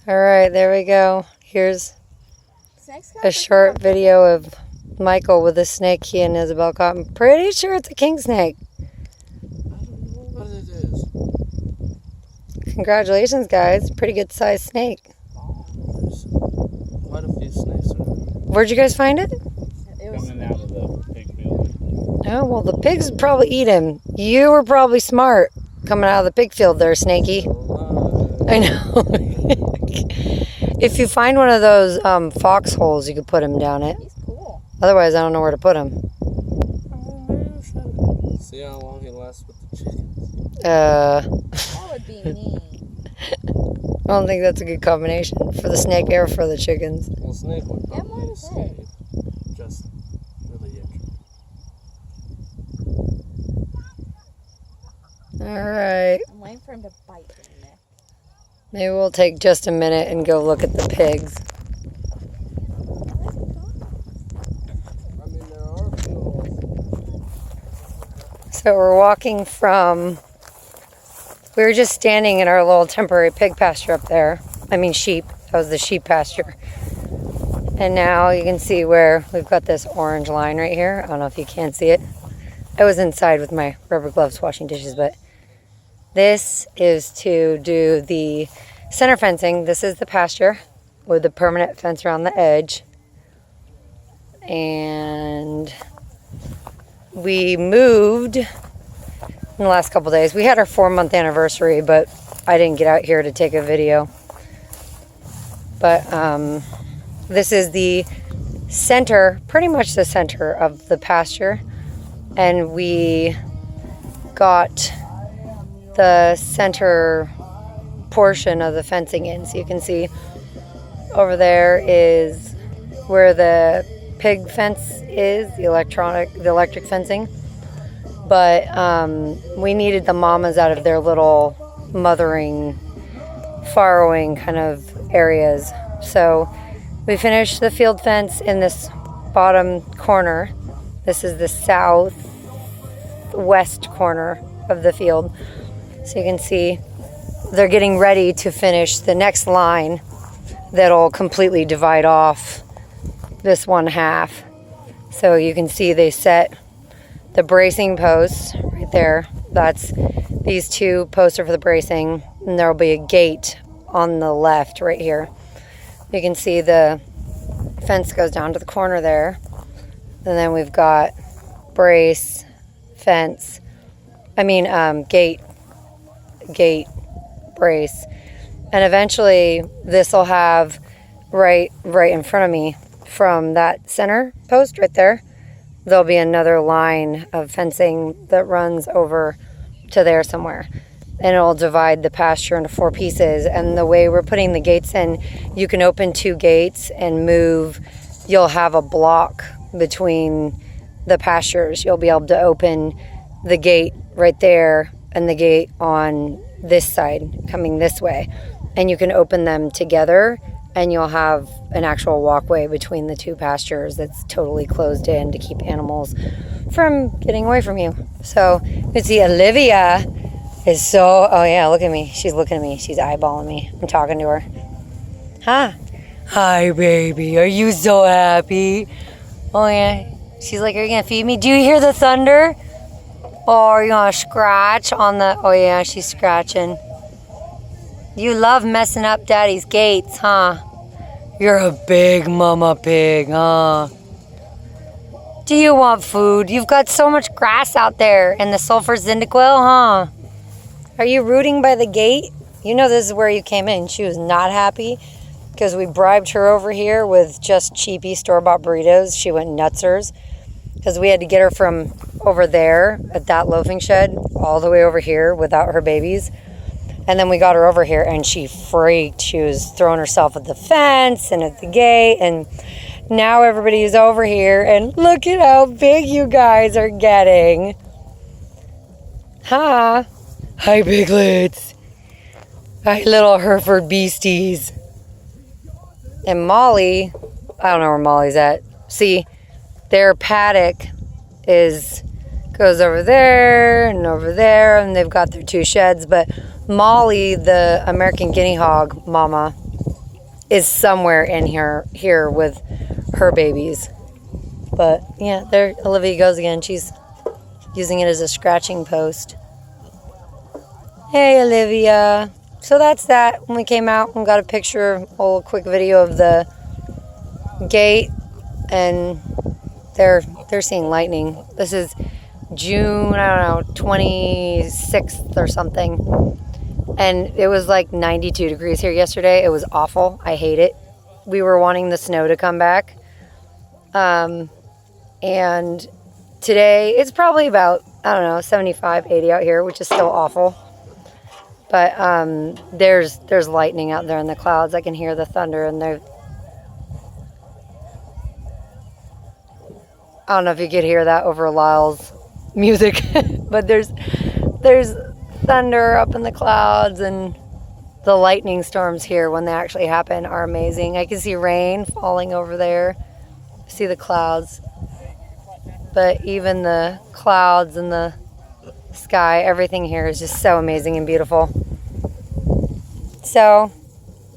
All right, there we go. Here's a short video of Michael with a snake he and Isabel caught. I'm pretty sure it's a king snake. I don't know what it is. Congratulations, guys. Pretty good sized snake. There's quite a few snakes around. Where'd you guys find it? Coming out of the pig field. Oh, well, the pigs would probably eat him. You were probably smart coming out of the pig field there, Snakey. I know. If you find one of those foxholes, you could put him down it. He's cool. Otherwise, I don't know where to put him. See how long he lasts with the chickens. That would be mean. I don't think that's a good combination for the snake or for the chickens. Well, snake would Yeah, probably might as stay. Just really interesting. All right. I'm waiting for him to bite me. Maybe we'll take just a minute and go look at the pigs. I mean, there are a few holes. So we're walking from... We were just standing in our little temporary pig pasture up there. I mean sheep. That was the sheep pasture. And now you can see where we've got this orange line right here. I don't know if you can see it. I was inside with my rubber gloves washing dishes, but this is to do the center fencing. This is the pasture with the permanent fence around the edge. And we moved in the last couple days. We had our 4-month anniversary, but I didn't get out here to take a video. But this is the center, pretty much the center of the pasture. And we got the center portion of the fencing in. So you can see over there is where the pig fence is, the electric fencing. But we needed the mamas out of their little mothering, farrowing kind of areas. So we finished the field fence in this bottom corner. This is the southwest corner of the field. So you can see they're getting ready to finish the next line that'll completely divide off this one half. So you can see they set the bracing posts right there. That's these 2 posts are for the bracing, and there will be a gate on the left right here. You can see the fence goes down to the corner there. And then we've got brace, fence, gate, brace. And eventually this will have right in front of me from that center post right there, there'll be another line of fencing that runs over to there somewhere. And it'll divide the pasture into 4 pieces. And the way we're putting the gates in, you can open 2 gates and move. You'll have a block between the pastures. You'll be able to open the gate right there and the gate on this side coming this way. And you can open them together and you'll have an actual walkway between the 2 pastures that's totally closed in to keep animals from getting away from you. So you can see Olivia is so, oh yeah, look at me. She's looking at me. She's eyeballing me. I'm talking to her. Huh? Hi, baby. Are you so happy? Oh yeah. She's like, are you going to feed me? Do you hear the thunder? Or are you going to scratch on the, oh yeah, she's scratching. You love messing up Daddy's gates, huh? You're a big mama pig, huh? Do you want food? You've got so much grass out there and the sulfur zindaquil, huh? Are you rooting by the gate? You know this is where you came in. She was not happy because we bribed her over here with just cheapy store-bought burritos. She went nutsers because we had to get her from over there at that loafing shed all the way over here without her babies. And then we got her over here and she freaked. She was throwing herself at the fence and at the gate. And now everybody is over here and look at how big you guys are getting. Huh? Hi, piglets. Hi, little Hereford beasties. And Molly, I don't know where Molly's at. See, their paddock goes over there, and they've got their 2 sheds. But Molly, the American guinea hog mama, is somewhere in here with her babies. But yeah, there Olivia goes again. She's using it as a scratching post. Hey, Olivia. So that's that. When we came out and got a picture, a little quick video of the gate, and they're seeing lightning. This is June, I don't know, 26th or something. And it was like 92 degrees here yesterday. It was awful. I hate it. We were wanting the snow to come back. And today it's probably about, I don't know, 75, 80 out here, which is still awful. But there's lightning out there in the clouds. I can hear the thunder, and I don't know if you could hear that over Lyle's music, but there's thunder up in the clouds, and the lightning storms here when they actually happen are amazing. I can see rain falling over there. See the clouds, but even the clouds and the sky, everything here is just so amazing and beautiful. So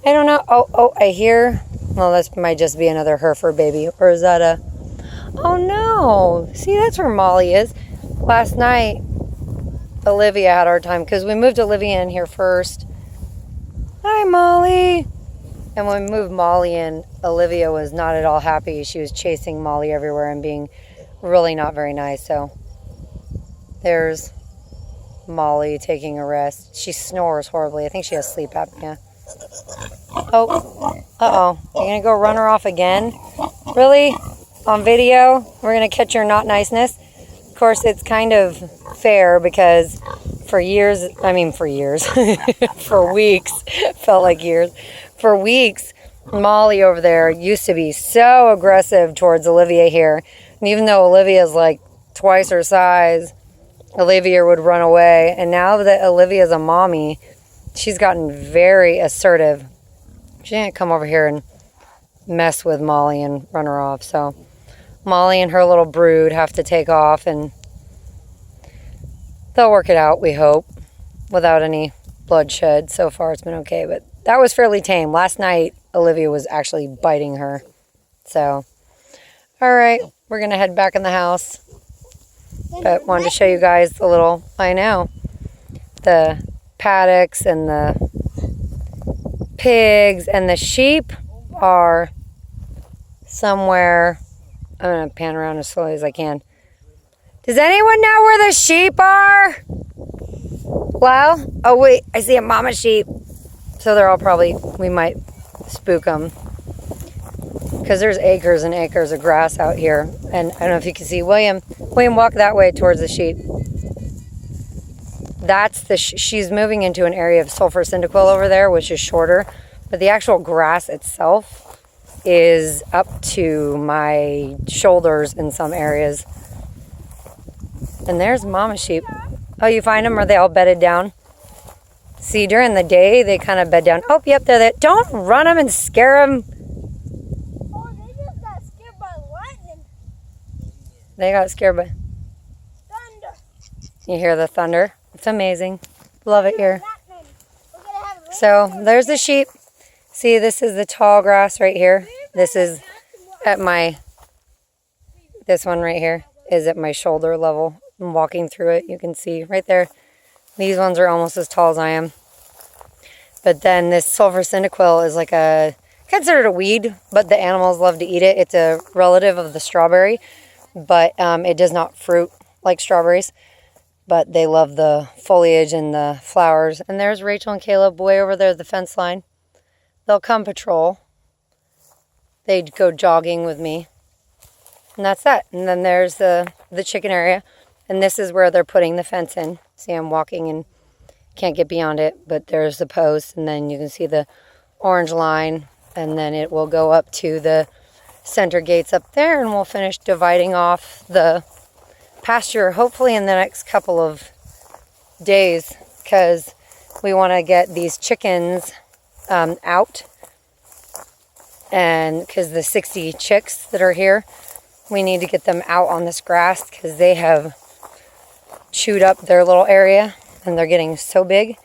I don't know. Oh, I hear, well, this might just be another Hereford baby, or is that a, oh no, see, that's where Molly is. Last night Olivia had our time because we moved Olivia in here first. Hi, Molly. And when we moved Molly in, Olivia was not at all happy. She was chasing Molly everywhere and being really not very nice. So there's Molly taking a rest. She snores horribly. I think she has sleep apnea. Oh, uh-oh. You're going to go run her off again? Really? On video? We're going to catch your not niceness? Of course, it's kind of fair because for weeks, felt like years. For weeks, Molly over there used to be so aggressive towards Olivia here. And even though Olivia's like twice her size, Olivia would run away. And now that Olivia's a mommy, she's gotten very assertive. She didn't come over here and mess with Molly and run her off. So Molly and her little brood have to take off, and they'll work it out, we hope, without any bloodshed. So far it's been okay, but that was fairly tame. Last night Olivia was actually biting her. So all right, we're gonna head back in the house, but wanted to show you guys a little, I know, the paddocks and the pigs, and the sheep are somewhere. I'm going to pan around as slowly as I can. Does anyone know where the sheep are? Well, oh wait, I see a mama sheep. So they're all probably, we might spook them. Because there's acres and acres of grass out here. And I don't know if you can see William. William, walk that way towards the sheep. That's the, she's moving into an area of sulfur syndiquil over there, which is shorter. But the actual grass itself is up to my shoulders in some areas. And there's mama sheep. Oh, you find them? Are they all bedded down? See, during the day, they kind of bed down. Oh, yep, they're there. Don't run them and scare them. Oh, they just got scared by lightning. They got scared by Thunder. You hear the thunder? It's amazing. Love it here. Lightning. We're gonna have rain. So there's the sheep. See, this is the tall grass right here. This is at my, this one right here is at my shoulder level. I'm walking through it. You can see right there. These ones are almost as tall as I am. But then this sulfur syndiquil is like a, considered a weed, but the animals love to eat it. It's a relative of the strawberry, but it does not fruit like strawberries. But they love the foliage and the flowers. And there's Rachel and Caleb way over there at the fence line. They'll come patrol. They'd go jogging with me. And that's that. And then there's the chicken area. And this is where they're putting the fence in. See, I'm walking and can't get beyond it. But there's the post. And then you can see the orange line. And then it will go up to the center gates up there. And we'll finish dividing off the pasture, hopefully in the next couple of days. Because we want to get these chickens out, and because the 60 chicks that are here, we need to get them out on this grass because they have chewed up their little area and they're getting so big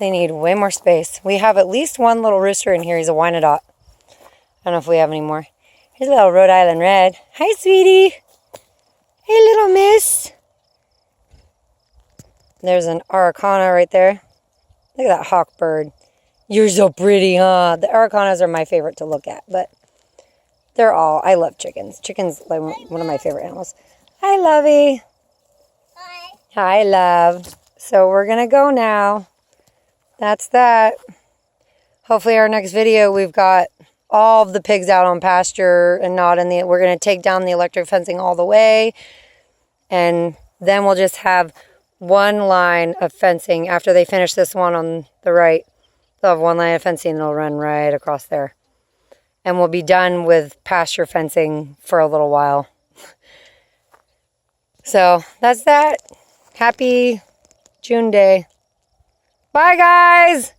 they need way more space. We have at least one little rooster in here. He's a Wyandotte, I don't know if we have any more. Here's a little Rhode Island Red. Hi, sweetie. Hey, little miss. There's an Araucana right there. Look at that hawk bird. You're so pretty, huh? The Araucanas are my favorite to look at, but they're all, I love chickens. Chickens like one of my favorite animals. Hi, Lovey. Hi. Hi, love. So we're going to go now. That's that. Hopefully our next video, we've got all of the pigs out on pasture and not in the, we're going to take down the electric fencing all the way. And then we'll just have one line of fencing. After they finish this one on the right, they'll have one line of fencing that'll run right across there. And we'll be done with pasture fencing for a little while. So that's that. Happy June Day. Bye, guys.